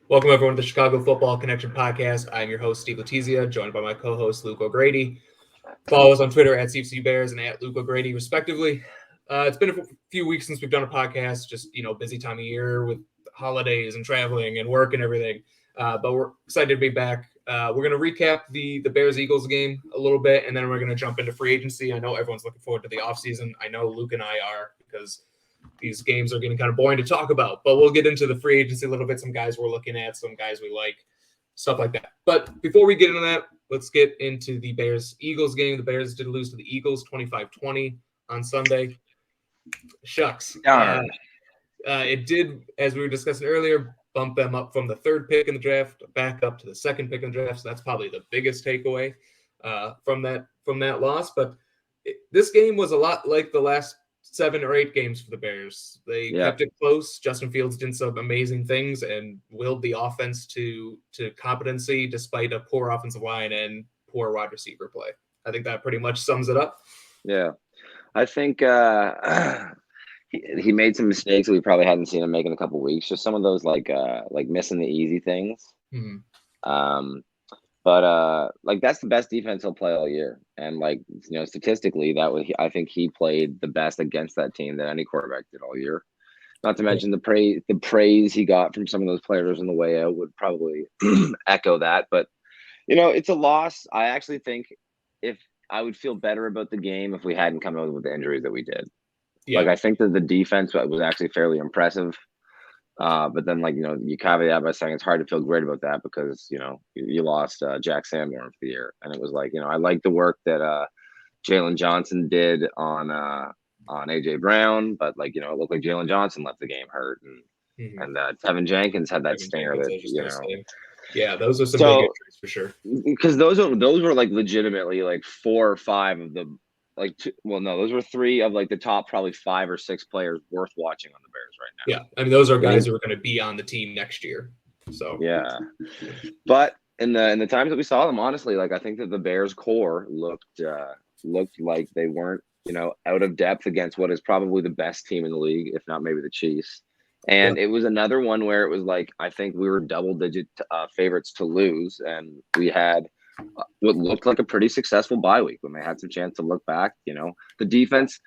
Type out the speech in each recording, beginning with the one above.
Welcome, everyone, to the Chicago Football Connection podcast. I'm your host, Steve Letizia, joined by my co-host, Luke O'Grady. Follow us on Twitter at CFC Bears and at Luke O'Grady, respectively. It's been a few weeks since we've done a podcast, just, busy time of year with holidays and traveling and work and everything. But we're excited to be back. We're going to recap the Bears-Eagles game a little bit, and then we're going to jump into free agency. I know everyone's looking forward to the offseason. I know Luke and I are, because these games are getting kind of boring to talk about, but we'll get into the free agency a little bit. Some guys we're looking at, some guys we like, stuff like that. But before we get into that, let's get into the Bears-Eagles game. The Bears did lose to the Eagles 25-20 on Sunday. Shucks. It did, as we were discussing earlier, bump them up from the third pick in the draft back up to the second pick in the draft. So that's probably the biggest takeaway from that loss. But this game was a lot like the last 7 or 8 games for the Bears. They kept it close. Justin Fields did some amazing things and willed the offense to competency despite a poor offensive line and poor wide receiver play. I think that pretty much sums it up. Yeah. I think he made some mistakes that we probably hadn't seen him make in a couple of weeks. Just some of those like missing the easy things. Mm-hmm. But that's the best defense he'll play all year. And statistically, I think he played the best against that team that any quarterback did all year. Not to mention the praise he got from some of those players on the way out would probably echo that. But it's a loss. I actually think if I would feel better about the game if we hadn't come out with the injuries that we did. Yeah. I think that the defense was actually fairly impressive. But then, you caveat by saying it's hard to feel great about that because, you lost Jack Sanborn for the year. And it was I like the work that Jalen Johnson did on A.J. Brown, but, it looked like Jalen Johnson left the game hurt. And Tevin Jenkins had that stinger that, Yeah, those are some big injuries for sure. Because those were legitimately 4 or 5 of the those were 3 of the top probably 5 or 6 players worth watching on the Bears right now. Yeah, I mean those are guys who are going to be on the team next year. So yeah, but in the times that we saw them, honestly, I think that the Bears core looked like they weren't out of depth against what is probably the best team in the league, if not maybe the Chiefs. And It was another one where it was I think we were double-digit favorites to lose, and we had what looked like a pretty successful bye week when they had some chance to look back. The defense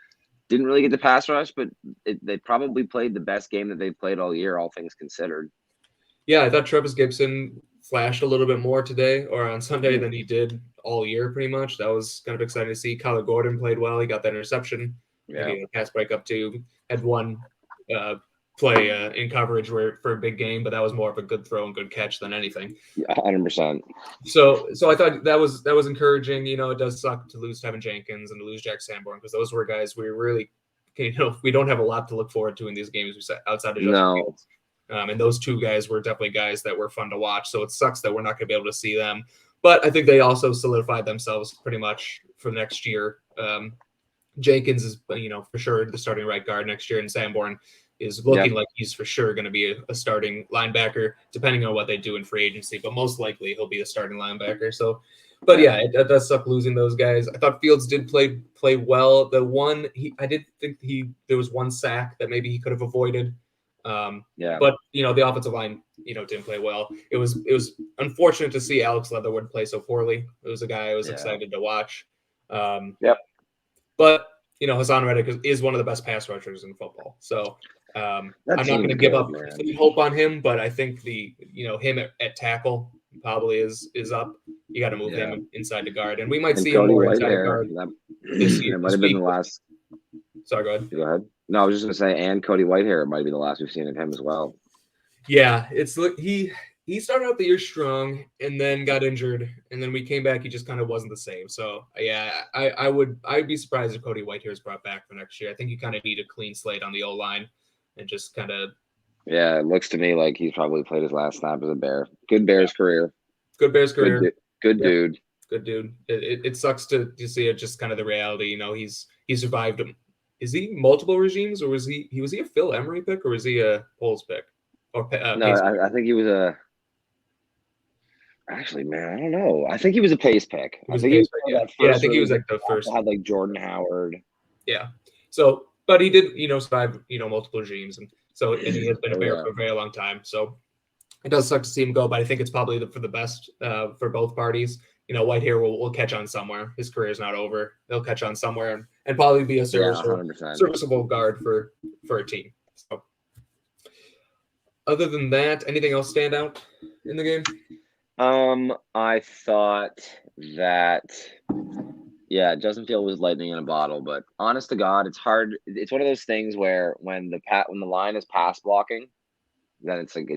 didn't really get the pass rush, but they probably played the best game that they've played all year, all things considered. Yeah, I thought Travis Gibson flashed a little bit more today or on Sunday than he did all year, pretty much. That was kind of exciting to see. Kyler Gordon played well. He got that interception. Yeah. He had a pass breakup too. Had one play in coverage for a big game, but that was more of a good throw and good catch than anything. 100%. So I thought that was encouraging. It does suck to lose Tevin Jenkins and to lose Jack Sanborn because those were guys we really, we don't have a lot to look forward to in these games outside of Justin Fields. And those 2 guys were definitely guys that were fun to watch. So it sucks that we're not going to be able to see them. But I think they also solidified themselves pretty much for next year. Jenkins is, for sure the starting right guard next year, and Sanborn is looking like he's for sure going to be a starting linebacker, depending on what they do in free agency. But most likely he'll be a starting linebacker. So, but yeah, it does suck losing those guys. I thought Fields did play well. I did think there was one sack that maybe he could have avoided. But the offensive line, didn't play well. It was unfortunate to see Alex Leatherwood play so poorly. It was a guy I was excited to watch. But Hassan Reddick is one of the best pass rushers in football. So I'm not going to give up hope on him, but I think him at tackle probably is up. You got to move him inside the guard, and we might see him more inside the guard. It might have been the last. Sorry, go ahead. Go ahead. No, I was just going to say, and Cody Whitehair might be the last we've seen of him as well. Yeah, he started out the year strong and then got injured, and then we came back. He just kind of wasn't the same. So yeah, I'd be surprised if Cody Whitehair is brought back for next year. I think you kind of need a clean slate on the O line and just kind of. Yeah, it looks to me like he's probably played his last snap as a Bear. Good Bears career. Good Bears career. Good dude. Good dude. It sucks to see it, just kind of the reality. He survived him. Is he multiple regimes, or was he a Phil Emery pick, or was he a Poles pick? Or no, I think he was a. Actually, man, I don't know. I think he was a Pace pick. I think he was like the first. Had Jordan Howard. Yeah. So, but he did, survive, multiple regimes, and he has been a Bear for a very long time. So, It does suck to see him go, but I think it's probably for the best for both parties. Whitehair will catch on somewhere. His career is not over. He'll catch on somewhere and probably be a 100%. serviceable guard for a team. So, other than that, anything else stand out in the game? I thought that, Justin Field was lightning in a bottle, but honest to God, it's hard. It's one of those things where when the line is pass blocking, then it's like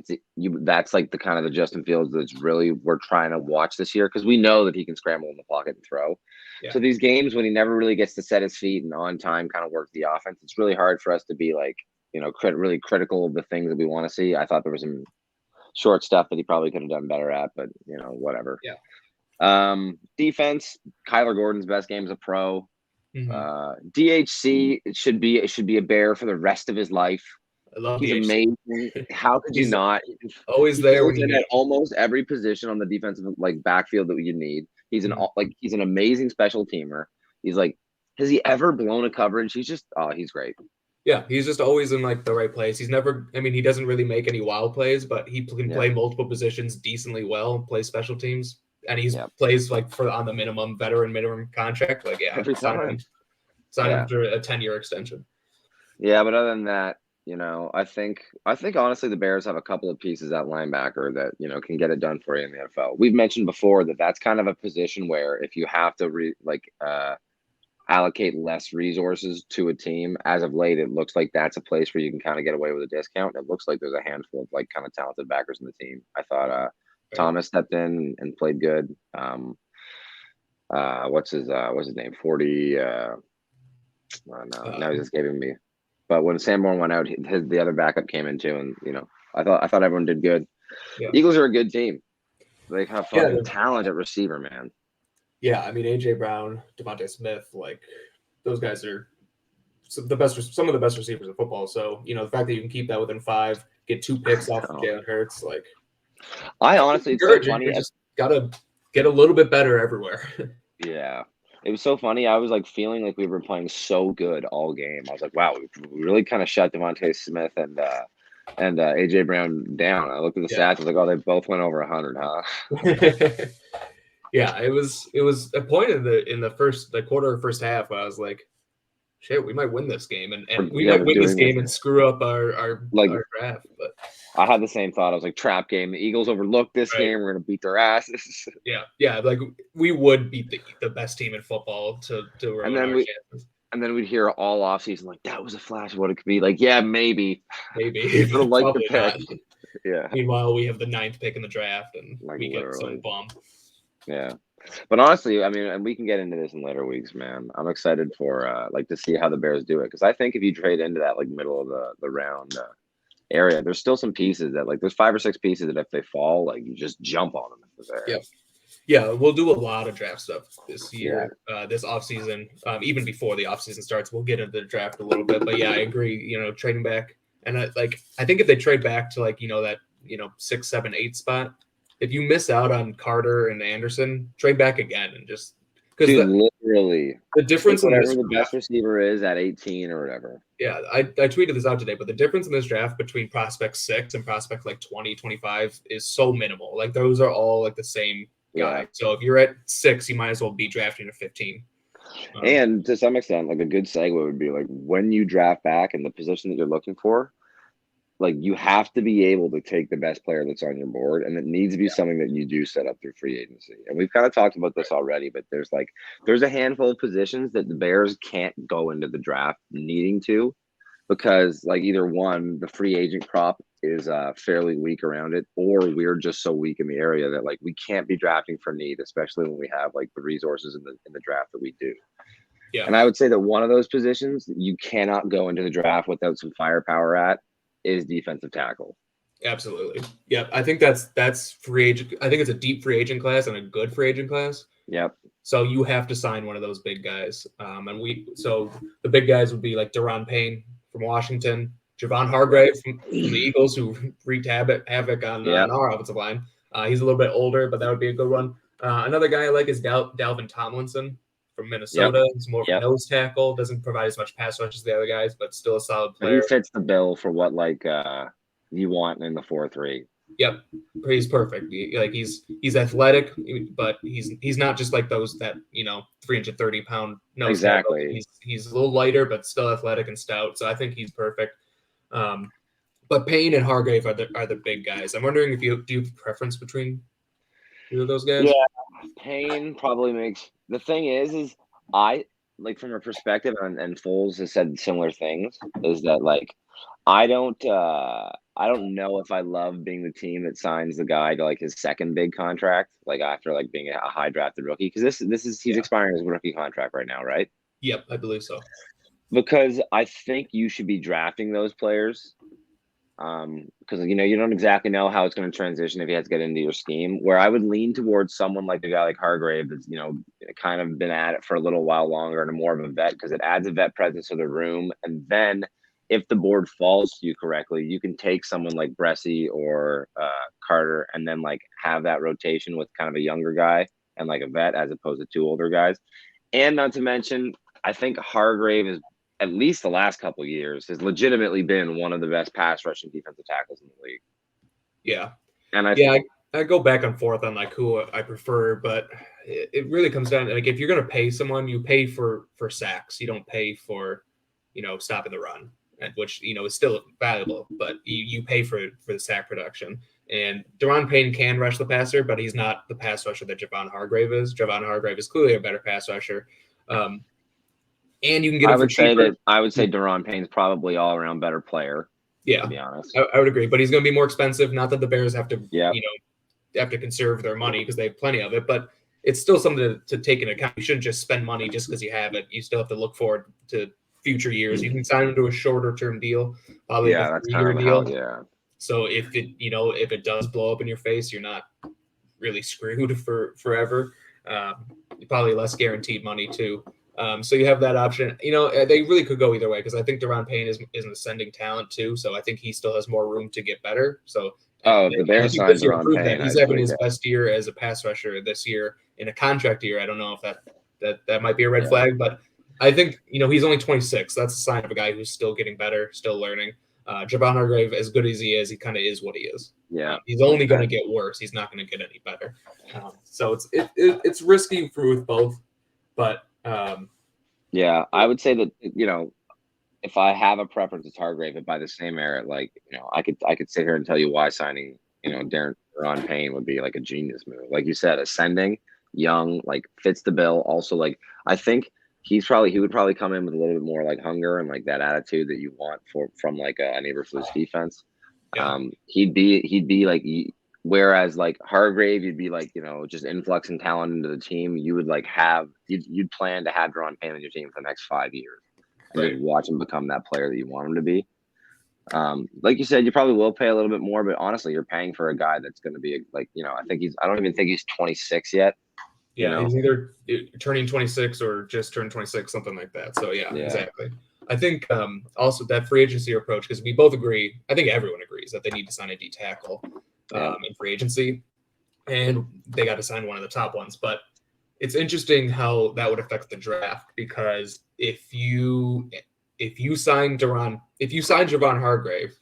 that's like the kind of the Justin Fields that's really we're trying to watch this year because we know that he can scramble in the pocket and throw. Yeah. So these games when he never really gets to set his feet and on time kind of work the offense, it's really hard for us to be like, really critical of the things that we want to see. I thought there was some short stuff that he probably could have done better at, but whatever. Yeah. Defense, Kyler Gordon's best game as a pro. Mm-hmm. DHC it should be a Bear for the rest of his life. I love He's DHC. amazing. How could you not? Always there when you at almost every position on the defensive backfield that you need. He's he's an amazing special teamer. He's like, has he ever blown a coverage? He's great. Yeah, he's just always in the right place. He's never. I mean, he doesn't really make any wild plays, but he can play multiple positions decently well. Play special teams, and he plays on the minimum contract. Every time. Sign him for a 10-year extension. Yeah, but other than that. I think honestly the Bears have a couple of pieces at linebacker that can get it done for you in the NFL. We've mentioned before that that's kind of a position where if you have to allocate less resources to a team, as of late, it looks like that's a place where you can kind of get away with a discount. It looks like there's a handful of kind of talented backers in the team. I thought Thomas stepped in and played good. What's his name? 40. Now he's escaping me. But when Sanborn went out, the other backup came in too, and I thought everyone did good. Yeah. Eagles are a good team. They have fucking talent at receiver, man. Yeah, I mean AJ Brown, Devontae Smith, those guys are some of the best receivers in football. So the fact that you can keep that within 5, get 2 picks off of Jalen Hurts, I honestly, it's so funny. You just gotta get a little bit better everywhere. Yeah. It was so funny. I was feeling like we were playing so good all game. I was like, wow, we really kind of shut Devontae Smith and AJ Brown down. I looked at the stats. I was like, oh, they both went over 100, huh? Yeah, it was a point in the quarter or first half where I was like, shit, we might win this game, and we might win this game and screw up our draft. But I had the same thought. I was like, trap game. The Eagles overlooked this game. We're gonna beat their asses. Yeah. We would beat the best team in football to ruin our chances. And then we'd hear all offseason that was a flash of what it could be. maybe. Probably the pick. Yeah. Meanwhile, we have the 9th pick in the draft, and we get some bum. Yeah. But honestly, I mean, and we can get into this in later weeks, man. I'm excited for to see how the Bears do it, because I think if you trade into that middle of the round area, there's still some pieces that there's 5 or 6 pieces that if they fall, you just jump on them if they're there. Yeah, we'll do a lot of draft stuff this year, this offseason. Even before the offseason starts, we'll get into the draft a little bit. But yeah, I agree. Trading back, and I think if they trade back to that 6, 7, 8 spot. If you miss out on Carter and Anderson, trade back again and just because literally the difference in whatever the best receiver is at 18 or whatever. Yeah, I tweeted this out today, but the difference in this draft between prospect 6 and prospect 20, 25 is so minimal. Those are all the same guy. Yeah. So if you're at 6, you might as well be drafting at 15. And to some extent, a good segue would be when you draft back in the position that you're looking for. You have to be able to take the best player that's on your board, and it needs to be something that you do set up through free agency. And we've kind of talked about this already, but there's a handful of positions that the Bears can't go into the draft needing to, because either one, the free agent crop is fairly weak around it, or we're just so weak in the area that we can't be drafting for need, especially when we have the resources in the draft that we do. Yeah. And I would say that one of those positions that you cannot go into the draft without some firepower at is defensive tackle. Absolutely. Yeah. I think that's free agent. I think it's a deep free agent class and a good free agent class. Yep. So you have to sign one of those big guys. So the big guys would be Daron Payne from Washington, Javon Hargrave from the Eagles, who wreaked havoc on our offensive line. He's a little bit older, but that would be a good one. Another guy I like is Dalvin Tomlinson from Minnesota. Yep. He's more of a nose tackle, doesn't provide as much pass rush as the other guys, but still a solid player. He fits the bill for what you want in the 4-3. Yep, he's perfect. He's athletic, but he's not just like those that 330-pound nose tackle. Exactly. He's a little lighter, but still athletic and stout. So I think he's perfect. But Payne and Hargrave are the big guys. I'm wondering if do you have a preference between either of those guys? Yeah, Payne probably makes the thing is I like from a perspective, and Foles has said similar things, is that like I don't know if I love being the team that signs the guy to like his second big contract, like after like being a high drafted rookie, because this is he's expiring his rookie contract right now, right? Yep, I believe so. Because I think you should be drafting those players. Because you don't exactly know how it's going to transition if he has to get into your scheme. Where I would lean towards someone like a guy like Hargrave that's kind of been at it for a little while longer and more of a vet, because it adds a vet presence to the room. And then if the board falls to you correctly, you can take someone like Bressie or Carter and then like have that rotation with kind of a younger guy and like a vet as opposed to two older guys. And not to mention, I think Hargrave is, at least the last couple of years, has legitimately been one of the best pass rushing defensive tackles in the league. Yeah. And I go back and forth on like who I prefer, but it really comes down to like if you're going to pay someone, you pay for sacks. You don't pay for, stopping the run, which is still valuable, but you pay for the sack production. And Daron Payne can rush the passer, but he's not the pass rusher that Javon Hargrave is. Javon Hargrave is clearly a better pass rusher. And you can get him for cheaper. I would say Daron Payne's probably all around better player. Yeah, to be honest, I would agree, but he's going to be more expensive. Not that the Bears have to, yeah, have to conserve their money because they have plenty of it, but it's still something to take into account. You shouldn't just spend money just because you have it. You still have to look forward to future years. You can sign him to a shorter term deal, probably a 3-year deal. So if it does blow up in your face, you're not really screwed for forever. Probably less guaranteed money too. So you have that option. They really could go either way because I think Daron Payne is an ascending talent too. So I think he still has more room to get better. So the Bears signed Daron Payne. He's having his best year as a pass rusher this year in a contract year. I don't know if that might be a red flag, but I think he's only 26. That's a sign of a guy who's still getting better, still learning. Javon Hargrave, as good as he is, he kind of is what he is. Yeah, he's only going to get worse. He's not going to get any better. So it's risky with both, but yeah, I would say that if I have a preference, it's Hargrave, but by the same merit, like I could sit here and tell you why signing Daron Payne would be like a genius move. Like you said, ascending, young, like fits the bill. Also, like I think he would probably come in with a little bit more like hunger and like that attitude that you want from like a Eberflus defense. Yeah. He'd be like, whereas like Hargrave, you'd be like just influxing talent into the team. You would like you'd plan to have Daron Payne on your team for the next 5 years and just watch him become that player that you want him to be. Like you said, you probably will pay a little bit more, but honestly, you're paying for a guy that's going to be like I don't even think he's 26 yet. Yeah, he's either turning 26 or just turned 26, something like that. So yeah. Exactly. I think also that free agency approach, because we both agree, I think everyone agrees that they need to sign a D tackle in free agency, and they got to sign one of the top ones. But it's interesting how that would affect the draft, because if you sign Javon Hargrave,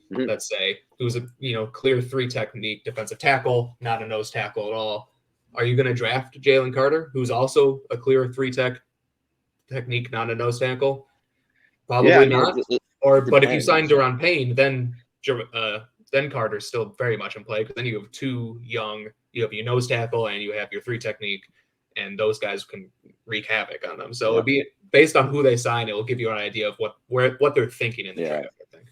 let's say, who's a clear 3 technique defensive tackle, not a nose tackle at all, are you going to draft Jalen Carter, who's also a clear 3 technique, not a nose tackle? Probably not. But if you sign Daron Payne, then Carter's still very much in play, because then you have 2 young, you have your nose tackle and you have your 3 technique, and those guys can wreak havoc on them. So it'd be based on who they sign. It will give you an idea of what they're thinking in the draft, I think.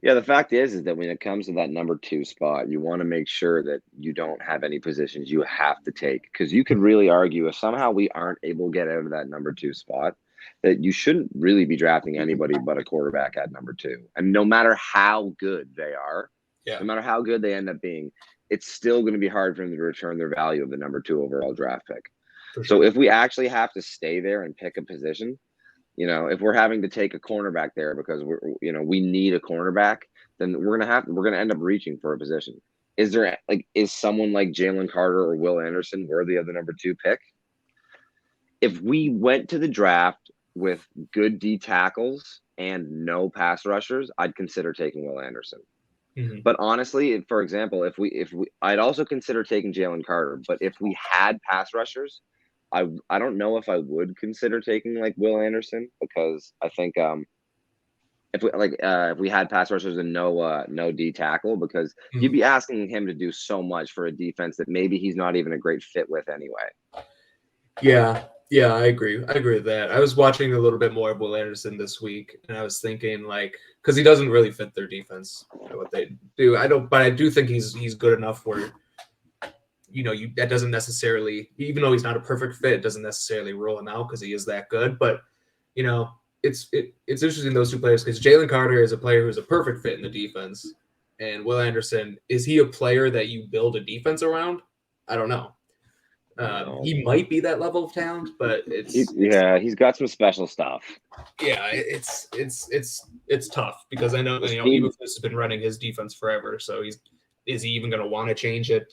Yeah, the fact is that when it comes to that number 2 spot, you want to make sure that you don't have any positions you have to take, because you could really argue if somehow we aren't able to get out of that number 2 spot, that you shouldn't really be drafting anybody but a quarterback at number 2. And no matter how good they are, no matter how good they end up being, it's still going to be hard for them to return their value of the number 2 overall draft pick. So if we actually have to stay there and pick a position, if we're having to take a cornerback there because we need a cornerback, then we're gonna end up reaching for a position. Is someone like Jalen Carter or Will Anderson worthy of the number 2 pick? If we went to the draft with good D tackles and no pass rushers, I'd consider taking Will Anderson. Mhm. But honestly, for example, if we, I'd also consider taking Jalen Carter. But if we had pass rushers, I don't know if I would consider taking like Will Anderson, because I think if we had pass rushers and no D tackle, because you'd Mhm. be asking him to do so much for a defense that maybe he's not even a great fit with anyway. Yeah, I agree. I agree with that. I was watching a little bit more of Will Anderson this week, and I was thinking like, because he doesn't really fit their defense, what they do. But I do think he's good enough where that doesn't necessarily, even though he's not a perfect fit, it doesn't necessarily rule him out because he is that good. But it's interesting, those two players, because Jalen Carter is a player who's a perfect fit in the defense, and Will Anderson, is he a player that you build a defense around? I don't know. He might be that level of talent, but He's got some special stuff. Yeah, it's tough because I know This Eberflus has been running his defense forever, so is he even going to want to change it,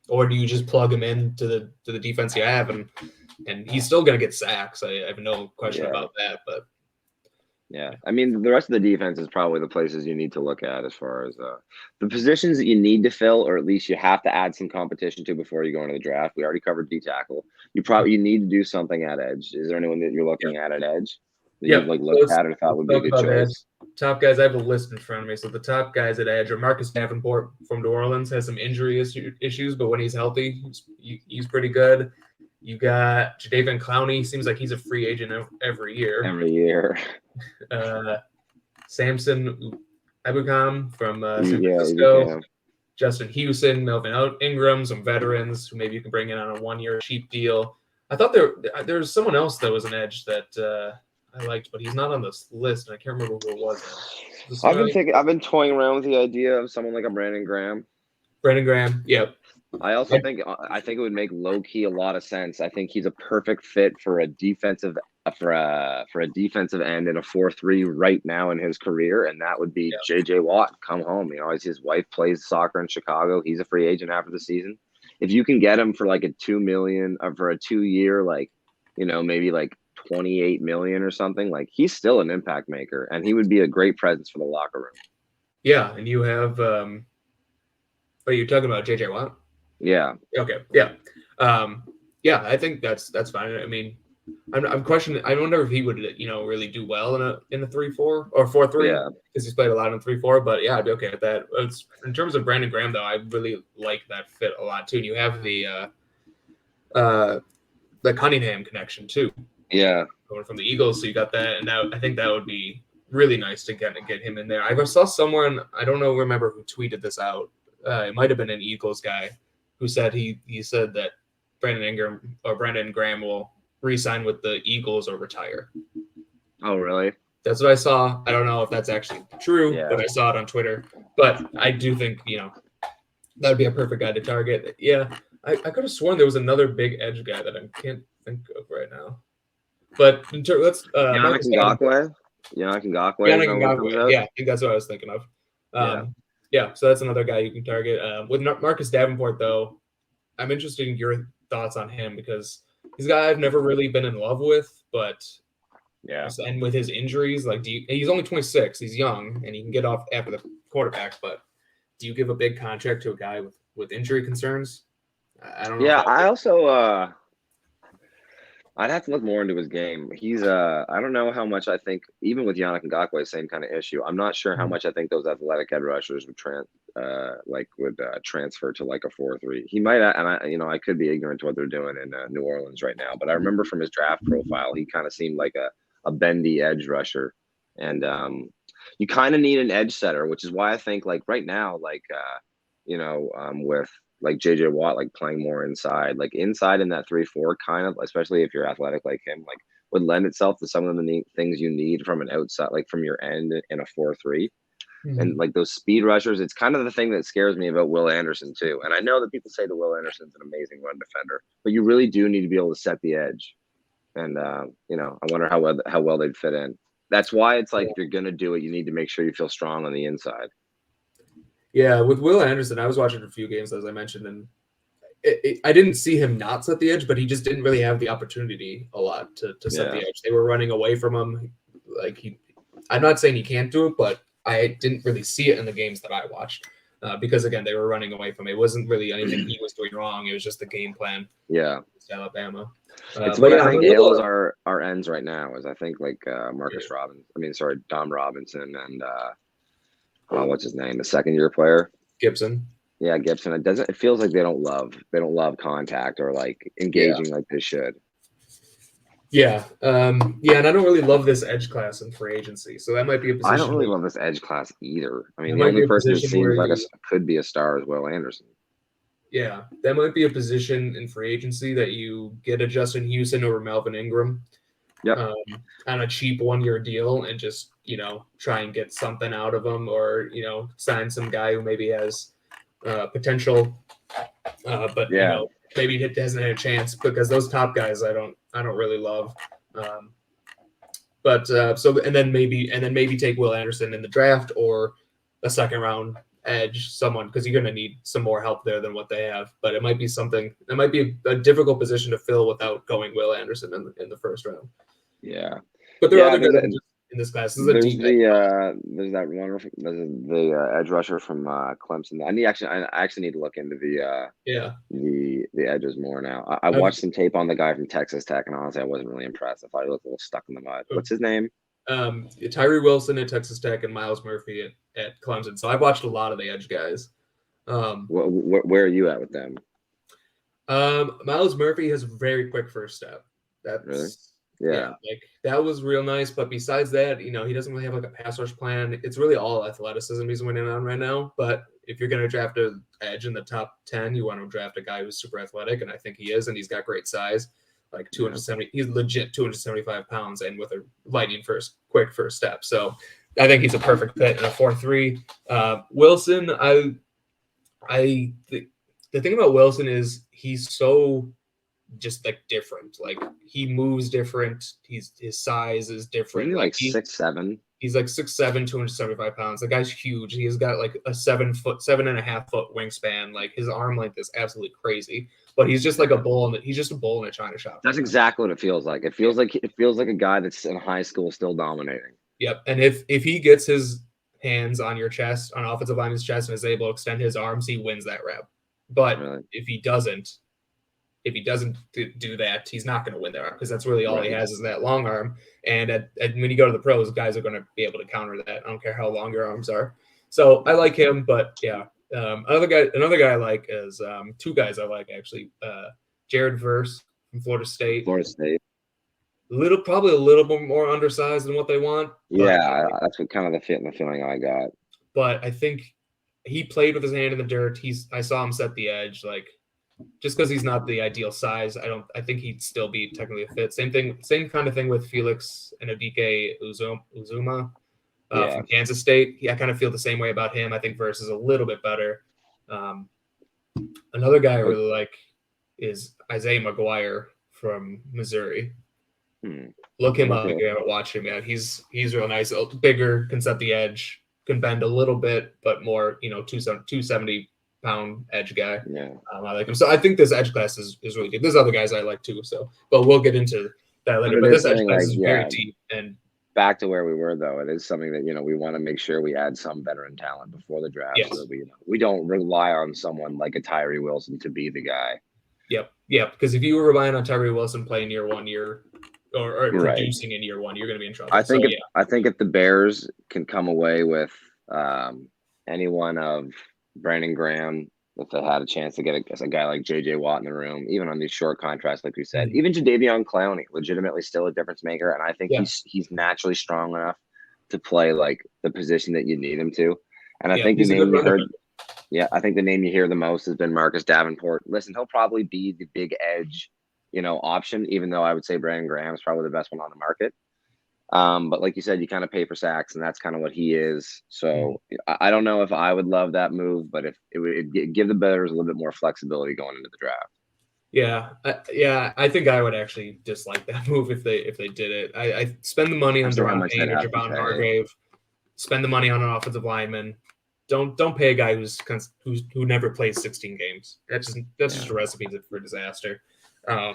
or do you just plug him into the defense you have, and he's still going to get sacks? I have no question about that, but yeah, I mean, the rest of the defense is probably the places you need to look at as far as the positions that you need to fill, or at least you have to add some competition to before you go into the draft. We already covered D tackle. You need to do something at edge. Is there anyone that you're looking at edge that you've looked at or thought would be a good choice? Top guys, I have a list in front of me. So the top guys at edge are Marcus Davenport from New Orleans, has some injury issues, but when he's healthy, he's pretty good. You got Jadeveon Clowney. Seems like he's a free agent every year. Samson Ebukam from San Francisco. Justin Houston, Melvin Ingram, some veterans who maybe you can bring in on a 1-year cheap deal. I thought there's someone else that was an edge that I liked, but he's not on this list, and I can't remember who it was. I've been toying around with the idea of someone like a Brandon Graham. Brandon Graham, yep. I also think it would make low key a lot of sense. I think he's a perfect fit for a defensive end in a 4-3 right now in his career, and that would be JJ Watt. Come home, his wife plays soccer in Chicago. He's a free agent after the season. If you can get him for like a $2 million or for a 2-year, maybe like $28 million or something, he's still an impact maker, and he would be a great presence for the locker room. Yeah, and you have you're talking about JJ Watt? Yeah. Okay. Yeah. Yeah, I think that's fine. I mean, I'm questioning. I wonder if he would, really do well in a 3-4 or 4-3, because he's played a lot in 3-4. But yeah, I'd be okay with that. In terms of Brandon Graham, though, I really like that fit a lot too. And you have the Cunningham connection too. Yeah, going from the Eagles, so you got that, and I think that would be really nice to get him in there. I saw someone, I don't remember who tweeted this out. It might have been an Eagles guy who said he said that Brandon Graham will re-sign with the Eagles or retire. Oh, really? That's what I saw. I don't know if that's actually true, but I saw it on Twitter. But I do think, that would be a perfect guy to target. Yeah, I could have sworn there was another big edge guy that I can't think of right now. But let's Yannick Ngakoue. Yeah, I think that's what I was thinking of. Yeah, so that's another guy you can target. With Marcus Davenport, though, I'm interested in your thoughts on him, because he's a guy I've never really been in love with, but and with his injuries, he's only 26, he's young, and he can get off after the quarterback, but do you give a big contract to a guy with injury concerns? I don't know. Yeah, I also I'd have to look more into his game. He's I don't know how much I think, even with Yannick Ngakoue, same kind of issue. I'm not sure how much I think those athletic edge rushers would transfer to like a 4-3. He might, and I could be ignorant to what they're doing in New Orleans right now, but I remember from his draft profile, he kind of seemed like a bendy edge rusher, and you kind of need an edge setter, which is why I think right now, with JJ Watt playing more inside in that 3-4 kind of, especially if you're athletic like him, would lend itself to some of the things you need from an outside, from your end in a 4-3. And those speed rushers, it's kind of the thing that scares me about Will Anderson too. And I know that people say that Will Anderson's an amazing run defender, but you really do need to be able to set the edge. And I wonder how well they'd fit in. That's why it's if you're gonna do it, you need to make sure you feel strong on the inside. Yeah, with Will Anderson, I was watching a few games, as I mentioned, and I didn't see him not set the edge, but he just didn't really have the opportunity a lot to set the edge. They were running away from him. I'm not saying he can't do it, but I didn't really see it in the games that I watched because, again, they were running away from it. It wasn't really anything he was doing wrong. It was just the game plan. Yeah. Alabama. It's what I think ails our ends right now is I think like Dom Robinson and what's his name? The second-year player? Gibson. Yeah, Gibson. It feels like they don't love contact or like engaging like they should. Yeah. And I don't really love this edge class in free agency. So that might be a position. I don't really love this edge class either. I mean, the only person that seems like could be a star is Will Anderson. Yeah, that might be a position in free agency that you get a Justin Houston over Melvin Ingram. Yep. On a cheap 1-year deal and just, try and get something out of him or, sign some guy who maybe has potential, but maybe it hasn't had a chance because those top guys I don't really love. And then maybe take Will Anderson in the draft or a second round edge, someone, because you're going to need some more help there than what they have. But it might be a difficult position to fill without going Will Anderson in the first round. Yeah. But there are other guys in this class. There's the edge rusher from Clemson. I actually need to look into the edges more now. I watched some tape on the guy from Texas Tech, and honestly, I wasn't really impressed. I thought he looked a little stuck in the mud. What's his name? Tyree Wilson at Texas Tech and Miles Murphy at Clemson. So I've watched a lot of the edge guys. Where are you at with them? Miles Murphy has a very quick first step. That's really? Yeah, like that was real nice. But besides that, he doesn't really have like a pass rush plan. It's really all athleticism he's winning on right now. But if you're going to draft an edge in the top 10, you want to draft a guy who's super athletic, and I think he is, and he's got great size, like 270. He's legit 275 pounds, and with a lightning quick first step. So I think he's a perfect fit in a 4-3. Wilson, the thing about Wilson is he's so just like different. Like he moves different. His size is different. He's like 6'7". He's like 6'7", 275 pounds. The guy's huge. He's got like a 7.5 foot wingspan. Like his arm length is absolutely crazy. But he's just like he's just a bull in a china shop. That's exactly what it feels like. It feels like a guy that's in high school still dominating. Yep. And if he gets his hands on your chest, on offensive lineman's chest, and is able to extend his arms, he wins that rep. But if he doesn't do that, he's not going to win that arm because that's really all he has is that long arm. And when you go to the pros, guys are going to be able to counter that. I don't care how long your arms are. So I like him, but yeah. Another guy I like is two guys I like actually. Jared Verse from Florida State. Probably a little bit more undersized than what they want. Yeah, that's what kind of the feeling I got. But I think he played with his hand in the dirt. I saw him set the edge, like just because he's not the ideal size. I think he'd still be technically a fit. Same kind of thing with Felix and Adike Uzuma from Kansas State. I kind of feel the same way about him. I think Verse is a little bit better. Another guy I really like is Isaiah McGuire from Missouri. Look him up if you haven't watched him yet. He's real nice. Bigger, can set the edge, can bend a little bit, but more 270-pound edge guy. Yeah, I like him. So I think this edge class is really good. There's other guys I like too. So, but we'll get into that later. But this edge class is very deep. And back to where we were though, it is something that we want to make sure we add some veteran talent before the draft, so that we don't rely on someone like a Tyree Wilson to be the guy. Yep. Because if you were relying on Tyree Wilson playing year 1 year or producing in year 1, you're going to be in trouble. I think if the Bears can come away with anyone of Brandon Graham, if they had a chance to get a guy like J.J. Watt in the room, even on these short contracts, like we said, even Jadeveon Clowney, legitimately still a difference maker, and I think he's naturally strong enough to play like the position that you need him to. And I think the name you heard. Yeah, I think the name you hear the most has been Marcus Davenport. Listen, he'll probably be the big edge, option, even though I would say Brandon Graham is probably the best one on the market. But like you said, you kind of pay for sacks, and that's kind of what he is. So I don't know if I would love that move, but if it would give the Bears a little bit more flexibility going into the draft. I think I would actually dislike that move if they did it. I spend the money on Deron Payne or Javon Hargrave, spend the money on an offensive lineman. Don't pay a guy who never plays 16 games. That's just a recipe for disaster. All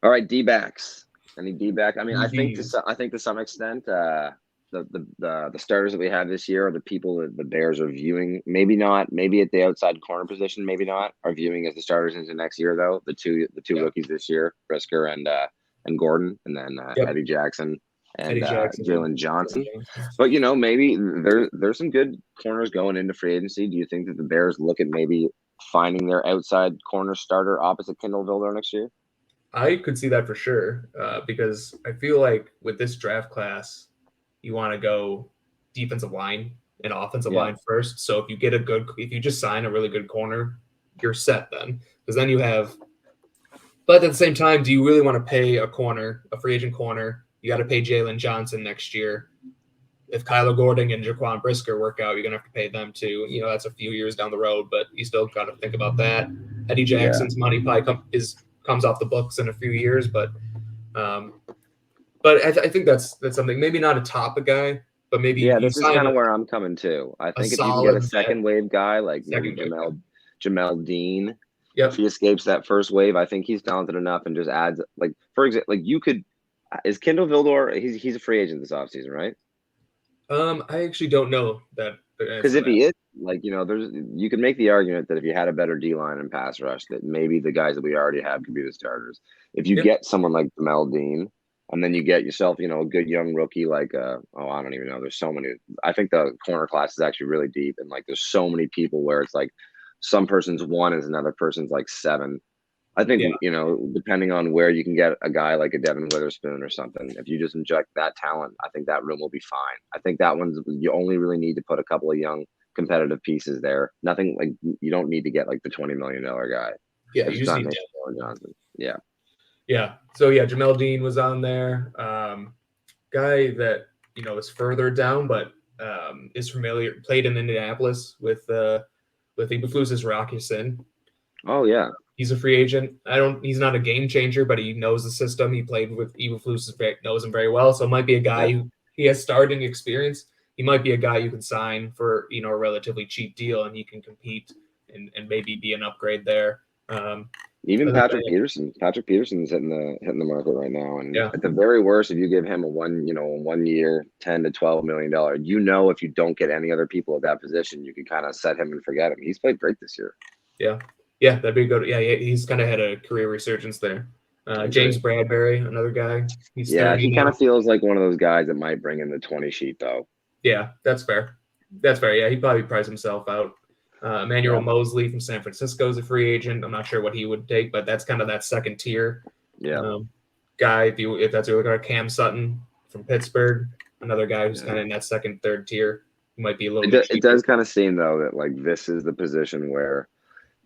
right, D-backs. Any D-back? I mean, I think to some extent, the starters that we have this year are the people that the Bears are viewing. Maybe not. Maybe at the outside corner position. Maybe not. Are viewing as the starters into next year though. The two rookies this year, Brisker and Gordon, and then Eddie Jackson and Eddie Jackson, Jalen Johnson. Johnson. But maybe there's some good corners going into free agency. Do you think that the Bears look at maybe finding their outside corner starter opposite Kindle Vildor next year? I could see that for sure, because I feel like with this draft class, you want to go defensive line and offensive line first. So if you just sign a really good corner, you're set then, because then you have. But at the same time, do you really want to pay a free agent corner? You got to pay Jalen Johnson next year. If Kyler Gordon and Jaquan Brisker work out, you're gonna have to pay them too. That's a few years down the road, but you still got to think about that. Eddie Jackson's money probably comes off the books in a few years, but I think that's something. Maybe not a top guy, but maybe this is kind of where I'm coming to. I think if you can get a second wave guy like maybe Jamel Dean, if he escapes that first wave, I think he's talented enough and just adds for example, you could. Is Kindle Vildor? He's a free agent this offseason, right? I actually don't know that, because if he is, you can make the argument that if you had a better D line and pass rush, that maybe the guys that we already have could be the starters. If you get someone like Jamel Dean, and then you get yourself, a good young rookie like I don't even know. There's so many. I think the corner class is actually really deep, and there's so many people where it's like some person's 1 is another person's 7. I think, depending on where you can get a guy like a Devin Witherspoon or something, if you just inject that talent, I think that room will be fine. I think that you only really need to put a couple of young competitive pieces there. Nothing you don't need to get the $20 million guy. Yeah, you just need Johnson. Yeah. Yeah. So Jamel Dean was on there. Guy that, is further down, but is familiar, played in Indianapolis with Eberflus's Rockison. Oh yeah. He's a free agent. He's not a game changer, but he knows the system. He played with Eberflus, knows him very well. So it might be a guy who he has starting experience. He might be a guy you can sign for, a relatively cheap deal, and he can compete and maybe be an upgrade there. Even Patrick Peterson. Patrick Peterson's hitting the market right now, and at the very worst, if you give him a 1 year, $10 to $12 million, if you don't get any other people at that position, you can kind of set him and forget him. He's played great this year. Yeah, that'd be good. Yeah, he's kind of had a career resurgence there. James Bradbury, another guy. He kind of feels like one of those guys that might bring in the 20 sheet, though. Yeah, that's fair. Yeah, he probably priced himself out. Emmanuel Mosley from San Francisco is a free agent. I'm not sure what he would take, but that's kind of that second tier guy. If that's what we're Cam Sutton from Pittsburgh, another guy who's kind of in that second, third tier. He might be a little bit cheaper. It does kind of seem, though, that this is the position where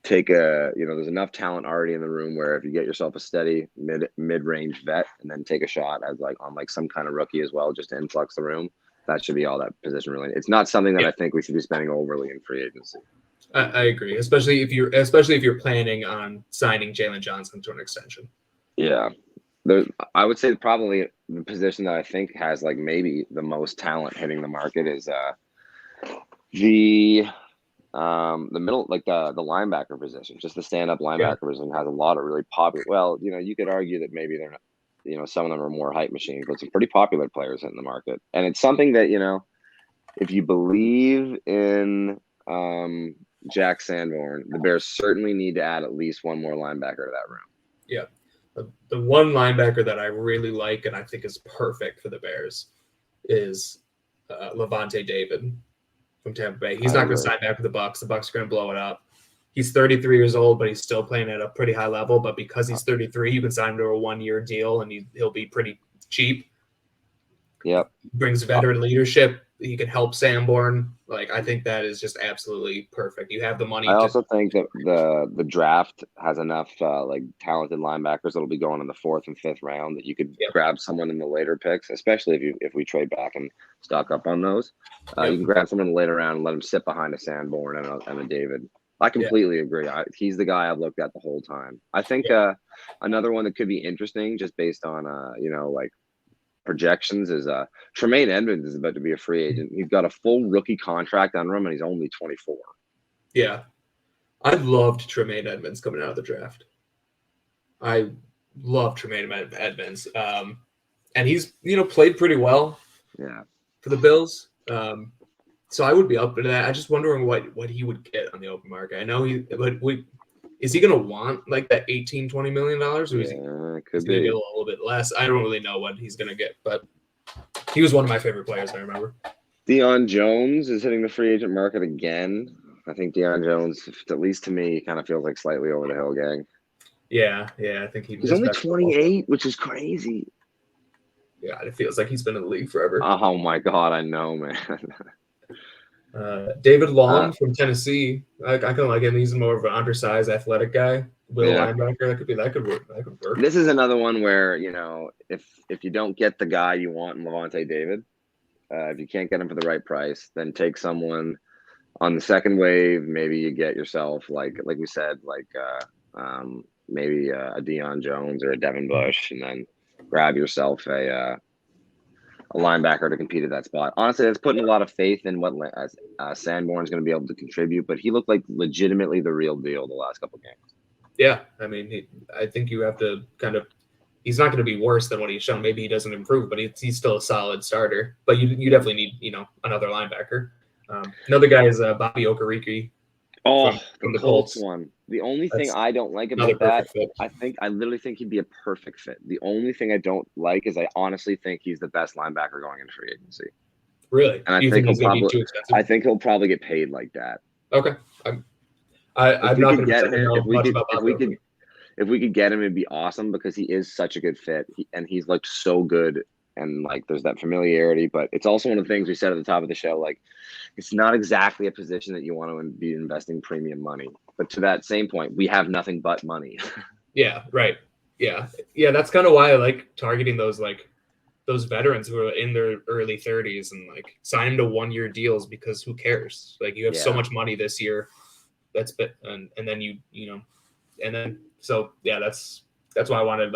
there's enough talent already in the room where if you get yourself a steady mid-range vet and then take a shot as on some kind of rookie as well, just to influx the room, that should be all that position really. It's not something that I think we should be spending overly in free agency. I agree, especially if you're planning on signing Jalen Johnson to an extension. Yeah, I would say probably the position that I think has maybe the most talent hitting the market is the middle, the linebacker position, just the stand-up linebacker position has a lot of really popular. Well, you could argue that maybe they're not. Some of them are more hype machines, but some pretty popular players hitting the market, and it's something that if you believe in Jack Sanborn, the Bears certainly need to add at least one more linebacker to that room. Yeah, the one linebacker that I really like and I think is perfect for the Bears is Levante David from Tampa Bay. He's not going to sign back with the Bucs. The Bucs are going to blow it up. He's 33 years old, but he's still playing at a pretty high level. But because he's 33, you can sign him to a 1-year deal, and he'll be pretty cheap. Yep. Brings veteran leadership. He can help Sanborn. I think that is just absolutely perfect. You have the money. I also think that the draft has enough talented linebackers that'll be going in the 4th and 5th round that you could grab someone in the later picks, especially if we trade back and stock up on those. You can grab someone in the later round and let him sit behind a Sanborn and a David. I completely agree. He's the guy I've looked at the whole time. I think another one that could be interesting, just based on projections, is Tremaine Edmonds is about to be a free agent. He's got a full rookie contract under him, and he's only 24. Yeah, I loved Tremaine Edmonds coming out of the draft. I love Tremaine Edmonds, and he's played pretty well. Yeah. for the Bills. So I would be up to that. I'm just wondering what he would get on the open market. I know is he going to want like that $18-20 million, or is he Yeah, could going to be. get a little bit less? I don't really know what he's going to get, but he was one of my favorite players. I remember. Deion Jones is hitting the free agent market again. I think Deion Jones, at least to me, kind of feels like slightly over the hill, gang. Yeah, I think He's only 28, which is crazy. Yeah, it feels like he's been in the league forever. Oh my God, I know, man. David Long from Tennessee. I kind of like him. He's more of an undersized, athletic guy. Linebacker. That could work. This is another one where, if you don't get the guy you want in Levante David, if you can't get him for the right price, then take someone on the second wave. Maybe you get yourself like we said, maybe a Deion Jones or a Devin Bush, and then grab yourself a linebacker to compete at that spot. Honestly, that's putting a lot of faith in what Sanborn's going to be able to contribute, but he looked like legitimately the real deal the last couple of games. Yeah, I mean, I think you have to kind of. He's not going to be worse than what he's shown. Maybe he doesn't improve, but he's still a solid starter. But you definitely need another linebacker. Another guy is Bobby Okereke. From the Colts one. The only thing I don't like about that, I literally think he'd be a perfect fit. The only thing I don't like is I honestly think he's the best linebacker going into free agency. Really? And I think he's going to be too expensive? I think he'll probably get paid like that. Okay. I'm not going to if we could get him, it'd be awesome because he is such a good fit and he's looked so good. And there's that familiarity, but it's also one of the things we said at the top of the show. It's not exactly a position that you want to be investing premium money. But to that same point, we have nothing but money. Yeah, right. Yeah. That's kind of why I like targeting those veterans who are in their early 30s and sign them to 1-year deals because who cares? You have so much money this year. That's and then that's why I wanted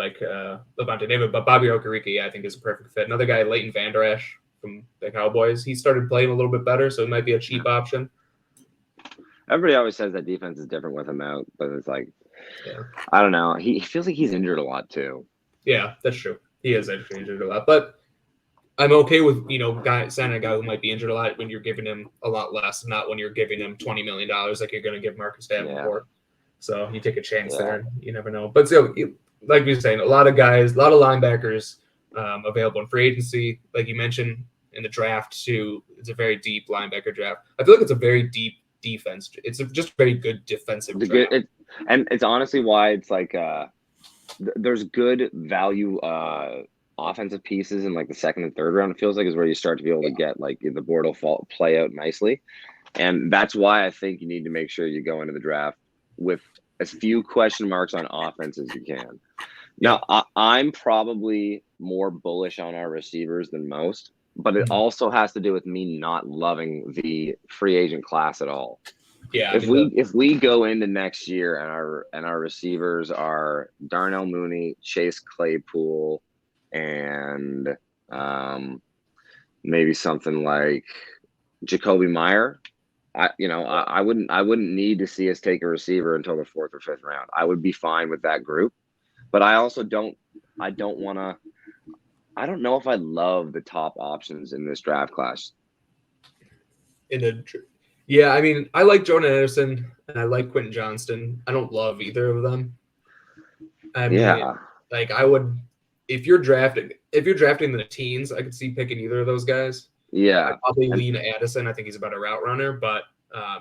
Levante David, but Bobby Okereke, I think, is a perfect fit. Another guy, Leighton Vander Esch from the Cowboys. He started playing a little bit better, so it might be a cheap option. Everybody always says that defense is different with him out, but it's I don't know. He feels like he's injured a lot too. Yeah, that's true. He is actually injured a lot, but I'm okay with signing a guy who might be injured a lot when you're giving him a lot less, not when you're giving him $20 million like you're going to give Marcus Davenport. So you take a chance there. You never know. But still, like we were saying, a lot of guys, a lot of linebackers available in free agency. Like you mentioned in the draft, too, it's a very deep linebacker draft. I feel like it's a very deep defense. It's just a very good defensive draft. And it's honestly why it's there's good value offensive pieces in the second and third round. It feels like is where you start to be able to get the board will play out nicely. And that's why I think you need to make sure you go into the draft with as few question marks on offense as you can. Now, I'm probably more bullish on our receivers than most, but it also has to do with me not loving the free agent class at all. Yeah. If we go into next year and our receivers are Darnell Mooney, Chase Claypool, and maybe something like Jacoby Meyer, I wouldn't need to see us take a receiver until the 4th or 5th round. I would be fine with that group, but I also don't know if I love the top options in this draft class. I mean, I like Jordan Anderson and I like Quentin Johnston. I don't love either of them. I mean, I would, if you're drafting the teens, I could see picking either of those guys. Yeah, I'd probably lean Addison. I think he's a better route runner, but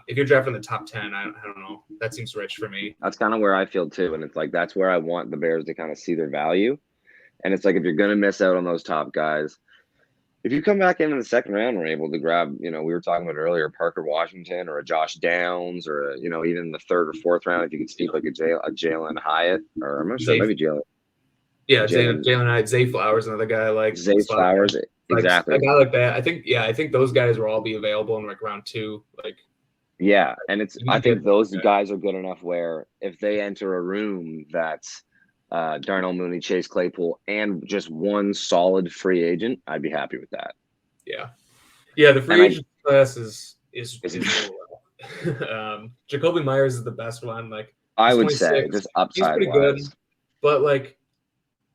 if you're drafting the top 10, I don't know. That seems rich for me. That's kind of where I feel too, and it's that's where I want the Bears to kind of see their value. And it's if you're going to miss out on those top guys, if you come back into the second round, we're able to grab, we were talking about earlier, Parker Washington or a Josh Downs or even the 3rd or 4th round, if you could sneak a Jalen Hyatt, or I'm not sure, maybe Jalen. Yeah, Jalen Hyatt, Zay Flowers, another guy like Zay Flowers. Exactly. A guy like that. I think those guys will all be available in round 2. Yeah, and I think those guys are good enough where if they enter a room that's Darnell Mooney, Chase Claypool, and just one solid free agent, I'd be happy with that. Yeah. The free agent class is really well. Jacoby Myers is the best one. I would say just upside. He's pretty good, but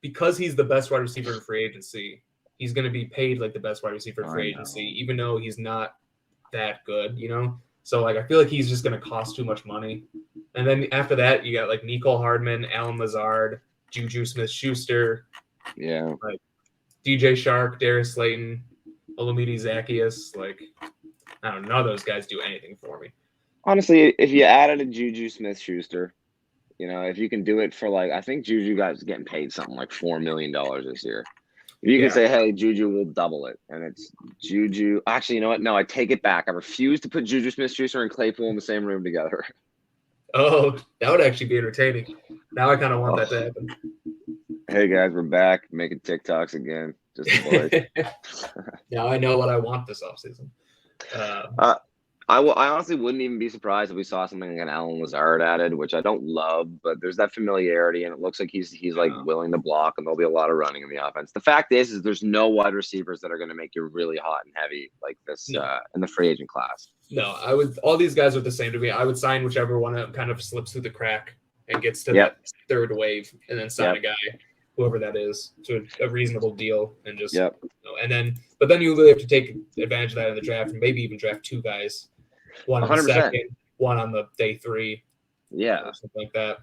because he's the best wide receiver in free agency, he's going to be paid like the best wide receiver I free know. agency, even though he's not that good, So like I feel like he's just going to cost too much money. And then after that, you got like Nicole Hardman, Alan Lazard, Juju Smith-Schuster, Yeah. like DJ Shark, Darius Slayton, Olamide Zaccheaus. Like I don't know, none of those guys do anything for me. Honestly, if you added a Juju Smith-Schuster, if you can do it for I think Juju guys getting paid something like $4 million this year. If you can say, hey, Juju will double it, and it's Juju. Actually, you know what? No, I take it back. I refuse to put Juju Smith-Schuster and Claypool in the same room together. Oh, that would actually be entertaining. Now I kind of want that to happen. Hey guys, we're back making TikToks again. Just the boys. Now I know what I want this offseason. I honestly wouldn't even be surprised if we saw something like an Alan Lazard added, which I don't love, but there's that familiarity, and it looks like he's like willing to block, and there'll be a lot of running in the offense. The fact is there's no wide receivers that are going to make you really hot and heavy like this in the free agent class. No, all these guys are the same to me. I would sign whichever one kind of slips through the crack and gets to that third wave, and then sign a guy, whoever that is, to a reasonable deal, and just but then you really have to take advantage of that in the draft, and maybe even draft two guys. One on the 100%. second, one on the day 3, or something like that.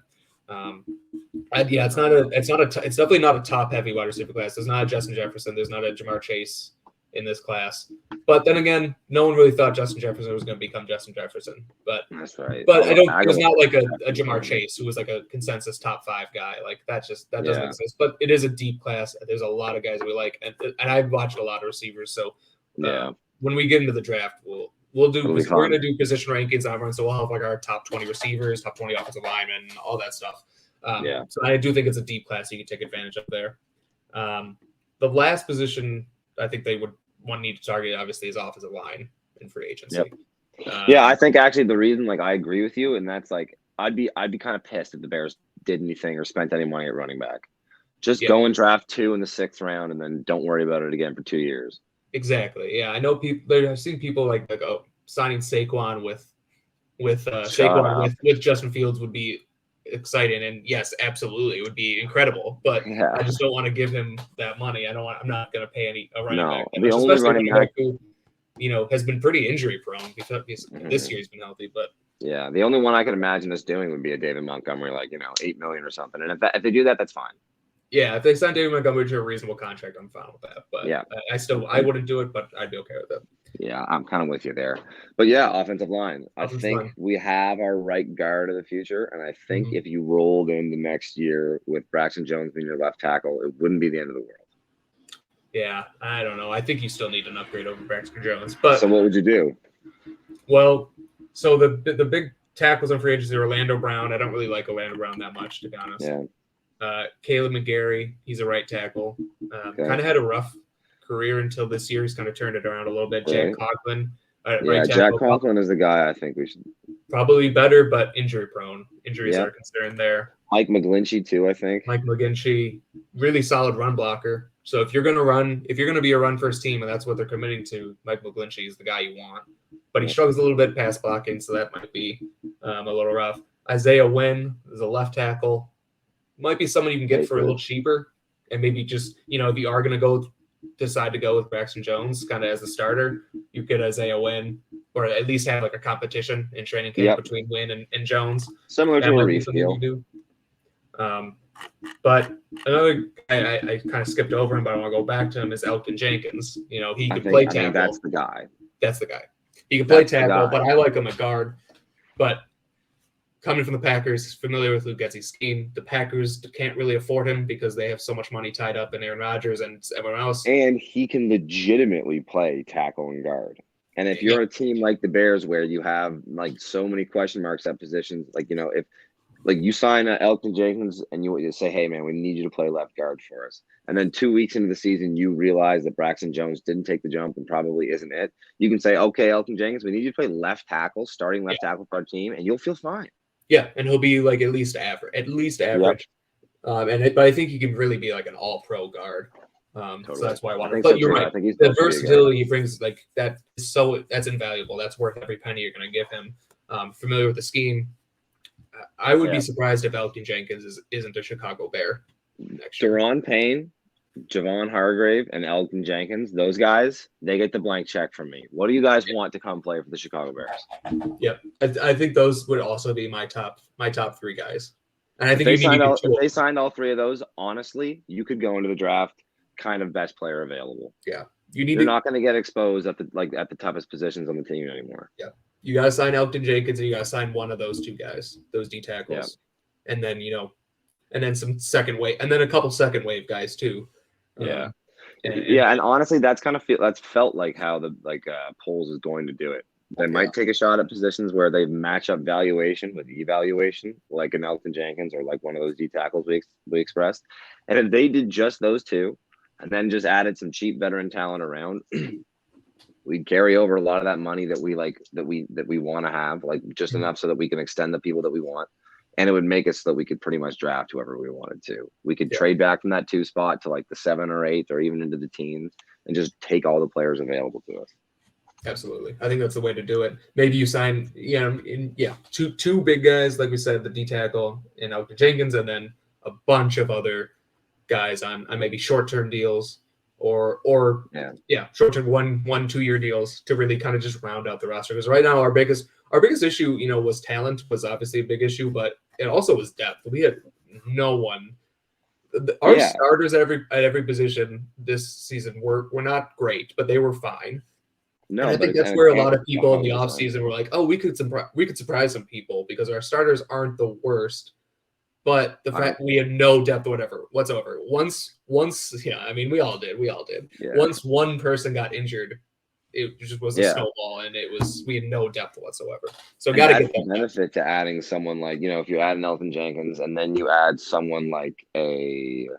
It's definitely not a top heavy wide receiver class. There's not a Justin Jefferson. There's not a Jamar Chase in this class. But then again, no one really thought Justin Jefferson was going to become Justin Jefferson. But that's right. But it's not like a Jamar Chase who was like a consensus top 5 guy. Like that doesn't exist. But it is a deep class. There's a lot of guys we like, and I've watched a lot of receivers. So when we get into the draft, we're going to do position rankings on everyone, so we'll have like our top 20 receivers, top 20 offensive linemen, all that stuff. So I do think it's a deep class you can take advantage of there. The last position I think they would need to target obviously is offensive line in free agency. I think actually the reason I agree with you, and that's I'd be kind of pissed if the Bears did anything or spent any money at running back. Just go and draft 2 in the 6th round, and then don't worry about it again for 2 years. Exactly. Yeah, I know people. I've seen people like signing Saquon with Justin Fields would be exciting, and yes, absolutely, it would be incrable. But I just don't want to give him that money. I'm not going to pay a running back. The only running back who, has been pretty injury prone because this year he's been healthy. But the only one I could imagine us doing would be a David Montgomery, $8 million or something. And if they do that, that's fine. Yeah, if they sign David Montgomery to a reasonable contract, I'm fine with that. But I wouldn't do it, but I'd be okay with it. Yeah, I'm kind of with you there. But offensive line. I think we have our right guard of the future, and I think if you rolled in the next year with Braxton Jones being your left tackle, it wouldn't be the end of the world. Yeah, I don't know. I think you still need an upgrade over Braxton Jones. But so what would you do? Well, so the big tackles in free agency, Orlando Brown. I don't really like Orlando Brown that much, to be honest. Yeah. Caleb McGarry, he's a right tackle. Kind of had a rough career until this year. He's kind of turned it around a little bit. Jack Conklin. Right tackle. Jack Conklin is the guy I think we should. Probably better, but injury prone. Injuries are a concern there. Mike McGlinchey too, I think. Mike McGlinchey, really solid run blocker. So if you're going to be a run first team, and that's what they're committing to, Mike McGlinchey is the guy you want. But he struggles a little bit pass blocking, so that might be a little rough. Isaiah Wynn is a left tackle. Might be someone you can get for a little cheaper, and maybe just if you are going to decide to go with Braxton Jones kind of as a starter, you get Isaiah Wynn, or at least have a competition in training camp between Wynn and Jones. Similar to a Reef deal. But another guy I kind of skipped over him, but I want to go back to him is Elgton Jenkins. He can play tackle. That's the guy. That's the guy. He can play tackle, but I like him at guard. But coming from the Packers, he's familiar with Luke Getsy's scheme. The Packers can't really afford him because they have so much money tied up in Aaron Rodgers and everyone else. And he can legitimately play tackle and guard. And if you're a team like the Bears where you have so many question marks at positions, if you sign Elgton Jenkins and you say, hey, man, we need you to play left guard for us. And then 2 weeks into the season, you realize that Braxton Jones didn't take the jump and probably isn't it. You can say, okay, Elgton Jenkins, we need you to play left tackle, starting left tackle for our team, and you'll feel fine. Yeah, and he'll be at least average. But I think he can really be an all-pro guard. Totally. So that's why I want him. But you're right. The versatility he brings, that's invaluable. That's worth every penny you're going to give him. Familiar with the scheme. I would be surprised if Elgton Jenkins isn't a Chicago Bear next year. Daron Payne Javon Hargrave and Elgton Jenkins, those guys, they get the blank check from me. What do you guys want to come play for the Chicago Bears? Yep, I think those would also be my top three guys. And I If think they you need if they signed all three of those, honestly, you could go into the draft kind of best player available. Yeah, you're not going to get exposed at the toughest positions on the team anymore. Yeah, you got to sign Elgton Jenkins, and you got to sign one of those two guys, those D tackles, and then and then some second wave, and then a couple second wave guys too. Yeah, and honestly, that's felt like how the Poles is going to do it. They might take a shot at positions where they match up valuation with evaluation, like an Elgton Jenkins or like one of those D tackles we expressed. And if they did just those two, and then just added some cheap veteran talent around, we'd carry over a lot of that money that we want to have, like just enough so that we can extend the people that we want. And it would make us so that we could pretty much draft whoever we wanted to. We could trade back from that 2 spot to like the 7 or 8 or even into the teens and just take all the players available to us. Absolutely. I think that's the way to do it. Maybe you sign, two big guys, like we said, the D tackle and Elgton Jenkins, and then a bunch of other guys on maybe short-term deals or short-term 1-2 year deals to really kind of just round out the roster. Because right now our biggest issue, was talent, was obviously a big issue, but it also was depth. We had no one. Our starters at every position this season were not great, but they were fine. No, and I think that's where a lot of people in the offseason were like, oh, we could surprise some people because our starters aren't the worst, but the fact we had no depth whatsoever. Once, I mean, we all did. Yeah. Once one person got injured, it just was a snowball, and we had no depth whatsoever. So got to get that benefit to adding someone like, if you add an Elgton Jenkins and then you add someone like a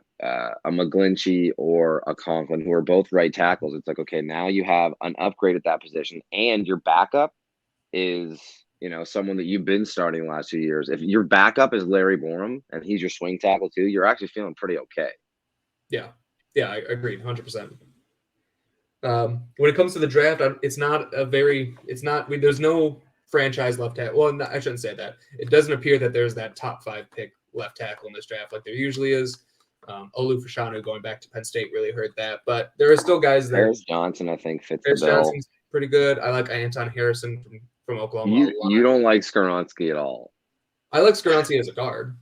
McGlinchey or a Conklin, who are both right tackles. It's like, okay, now you have an upgrade at that position, and your backup is, someone that you've been starting the last 2 years. If your backup is Larry Borum and he's your swing tackle too, you're actually feeling pretty okay. Yeah, I agreed 100%. When it comes to the draft, there's no franchise left tackle. Well, I shouldn't say that. It doesn't appear that there's that top 5 pick left tackle in this draft like there usually is. Olu Fashanu going back to Penn State really hurt that, but there are still guys there. Harris Johnson, I think, fits the bill. Johnson's pretty good. I like Anton Harrison from Oklahoma. You don't like Skoronsky at all. I like Skoronsky as a guard.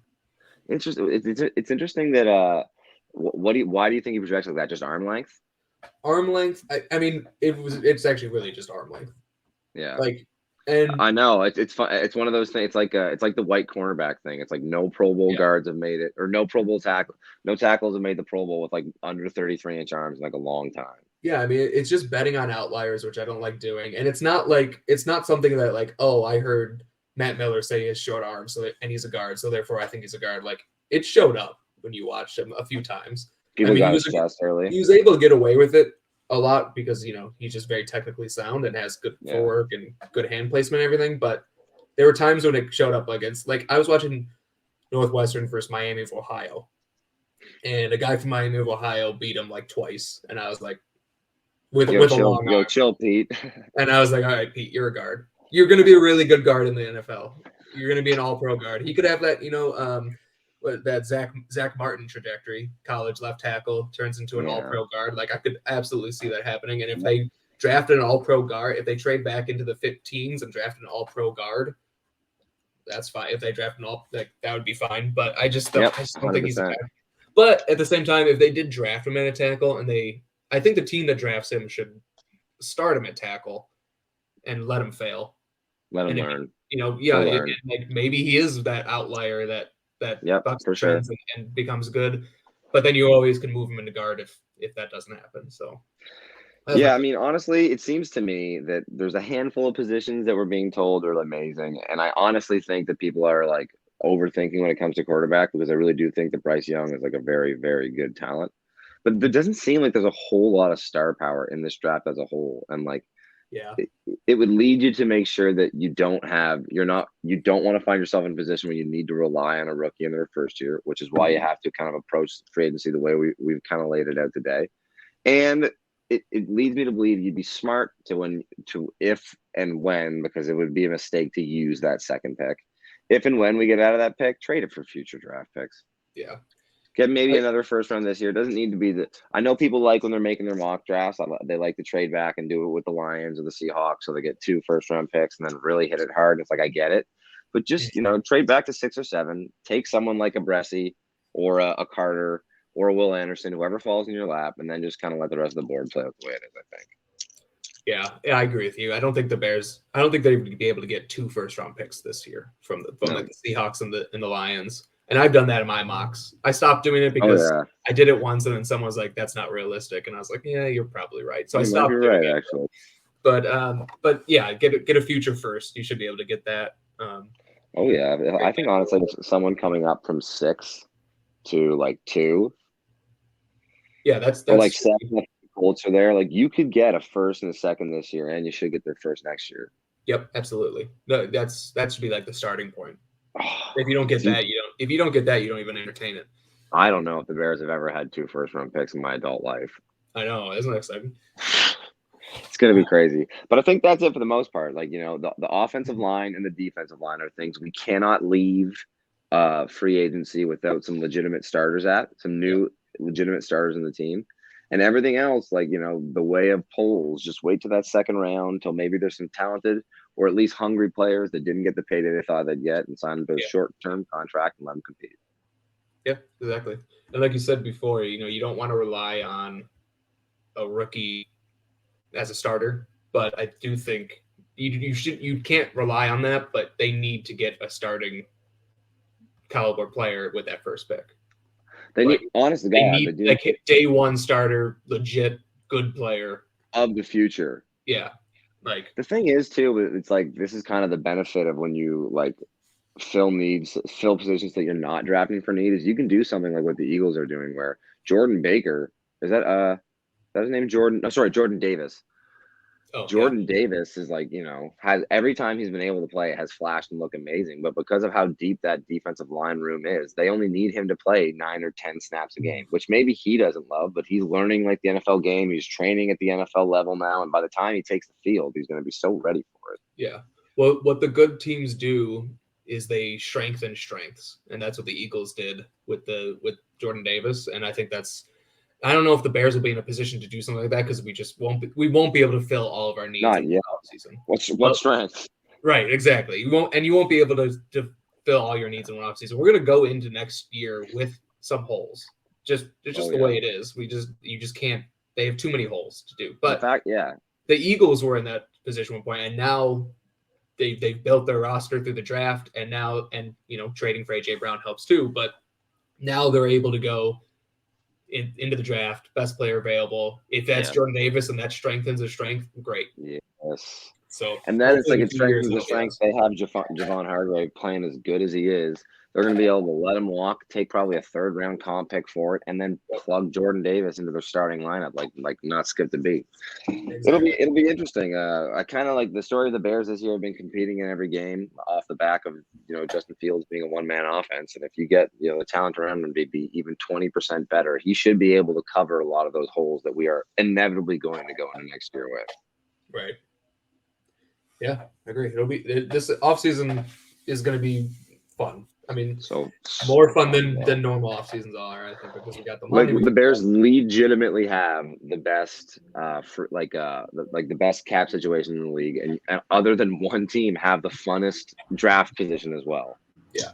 It's interesting that why do you think he projects like that? Just arm length? Arm length. I mean, it's actually really just arm length. Yeah. And I know it's fun. It's one of those things. It's like the white cornerback thing. It's like no Pro Bowl guards have made it, or no Pro Bowl no tackles have made the Pro Bowl with like under 33-inch arms in like a long time. Yeah, I mean, it's just betting on outliers, which I don't like doing. And it's not something that like, oh, I heard Matt Miller say he has short arms, and he's a guard, so therefore I think he's a guard. Like, it showed up when you watched him a few times. People got his chest early. He was able to get away with it a lot because he's just very technically sound and has good footwork and good hand placement and everything. But there were times when it showed up against, like, I was watching Northwestern versus Miami of Ohio, and a guy from Miami of Ohio beat him like twice, and I was like, with a long arm. Chill, Pete. And I was like, all right, Pete, you're a guard. You're going to be a really good guard in the NFL. You're going to be an All-Pro guard. He could have that, that Zach Martin trajectory. College left tackle turns into an All-Pro guard. Like, I could absolutely see that happening. And if they drafted an All-Pro guard, if they trade back into the 15s and draft an All-Pro guard, that's fine. If they draft that would be fine. But I just don't think he's a guy. But at the same time, if they did draft him at a tackle, I think the team that drafts him should start him at tackle and let him fail. Let him learn. Maybe he is that outlier that bucks for sure and becomes good. But then you always can move him into guard if that doesn't happen. So I mean, honestly, it seems to me that there's a handful of positions that we're being told are amazing, and I honestly think that people are like overthinking when it comes to quarterback, because I really do think that Bryce Young is like a very, very good talent. But there doesn't seem like there's a whole lot of star power in this draft as a whole. And it would lead you to make sure that you don't want to find yourself in a position where you need to rely on a rookie in their first year, which is why you have to kind of approach free agency the way we've kind of laid it out today. And it leads me to believe you'd be smart if and when, because it would be a mistake to use that second pick. If and when we get out of that pick, trade it for future draft picks. Yeah. Get maybe another first round this year. It doesn't need to be I know people like when they're making their mock drafts. They like to trade back and do it with the Lions or the Seahawks, so they get 2 first round picks and then really hit it hard. It's like I get it, but just trade back to 6 or 7. Take someone like a Bressie or a Carter or a Will Anderson, whoever falls in your lap, and then just kind of let the rest of the board play out the way it is. I think. Yeah, I agree with you. I don't think the Bears. I don't think they'd be able to get 2 first round picks this year from like the Seahawks and the Lions. And I've done that in my mocks. I stopped doing it because I did it once, and then someone was like, "That's not realistic," and I was like, "Yeah, you're probably right." So I stopped doing it. Actually. But yeah, get a future first. You should be able to get that. I think honestly, someone coming up from 6 to like 2. Yeah, that's or like 7. Colts are there. Like you could get a first and a second this year, and you should get their first next year. Yep, absolutely. No, that should be like the starting point. If you don't get that, you don't. If you don't get that, you don't even entertain it. I don't know if the Bears have ever had 2 first round picks in my adult life. I know, isn't that exciting? It's gonna be crazy, but I think that's it for the most part. Like the offensive line and the defensive line are things we cannot leave free agency without some legitimate starters some new legitimate starters in the team. And everything else, like, the way of polls, just wait to that second round till maybe there's some talented or at least hungry players that didn't get the payday they thought they'd get and sign a short-term contract and let them compete. Yeah, exactly. And like you said before, you don't want to rely on a rookie as a starter, but I do think you can't rely on that, but they need to get a starting caliber player with that first pick. They need, honestly, they need like day one starter, legit good player of the future. Yeah, like the thing is too, it's like this is kind of the benefit of when you like fill positions that you're not drafting for need. Is you can do something like what the Eagles are doing, where Jordan Baker is that his name? Jordan Davis. Jordan Davis is like, has every time he's been able to play has flashed and look amazing. But because of how deep that defensive line room is, they only need him to play 9 or 10 snaps a game, which maybe he doesn't love, but he's learning like the NFL game. He's training at the NFL level now. And by the time he takes the field, he's going to be so ready for it. Yeah. Well, what the good teams do is they strengthen strengths. And that's what the Eagles did with Jordan Davis. And I think I don't know if the Bears will be in a position to do something like that because we won't be able to fill all of our needs in the offseason. What strength? Right, exactly. You won't be able to fill all your needs in one offseason. We're gonna go into next year with some holes. It's just the way it is. You just can't. They have too many holes to do. But the Eagles were in that position at one point, and now they've built their roster through the draft, and trading for AJ Brown helps too. But now they're able to go into the draft, best player available. If that's Jordan Davis and that strengthens their strength, great. Yes. So and then it's like it strengthens the strength. They have Javon Hargrave playing as good as he is. They're going to be able to let him walk, take probably a 3rd round comp pick for it, and then plug Jordan Davis into their starting lineup, like not skip the beat. Exactly. It'll be interesting. I kind of like the story of the Bears this year have been competing in every game off the back of Justin Fields being a one-man offense, and if you get the talent around him to be even 20% better, he should be able to cover a lot of those holes that we are inevitably going to go into next year with. Right. Yeah, I agree. It'll be this offseason is going to be fun. I mean, so more fun than normal off seasons are. I think because we got the money. Like the Bears legitimately have the best, the best cap situation in the league, and other than one team, have the funnest draft position as well. Yeah.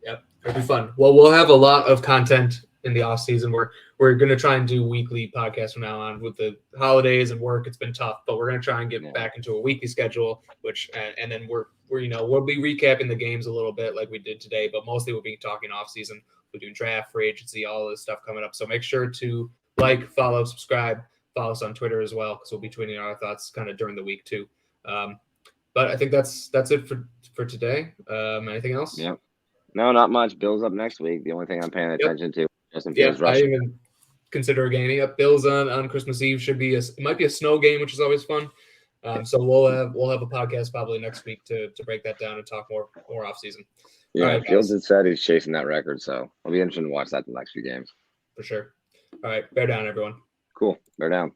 Yep, it'll be fun. Well, we'll have a lot of content in the off season. We're going to try and do weekly podcasts from now on. With the holidays and work, it's been tough, but we're going to try and get back into a weekly schedule, and then we'll be recapping the games a little bit like we did today, but mostly we'll be talking off season. We're doing draft, free agency, all this stuff coming up. So make sure to follow, subscribe, follow us on Twitter as well, because we'll be tweeting our thoughts kind of during the week too. But I think that's it for today. Anything else? Yeah. No, not much. Bills up next week. The only thing I'm paying attention to. I even consider a game. Yep, Bills on Christmas Eve it might be a snow game, which is always fun. So we'll have a podcast probably next week to break that down and talk more off season. Yeah, right, Fields had said he's chasing that record, so I'll be interested to watch that the next few games. For sure. All right, bear down, everyone. Cool, bear down.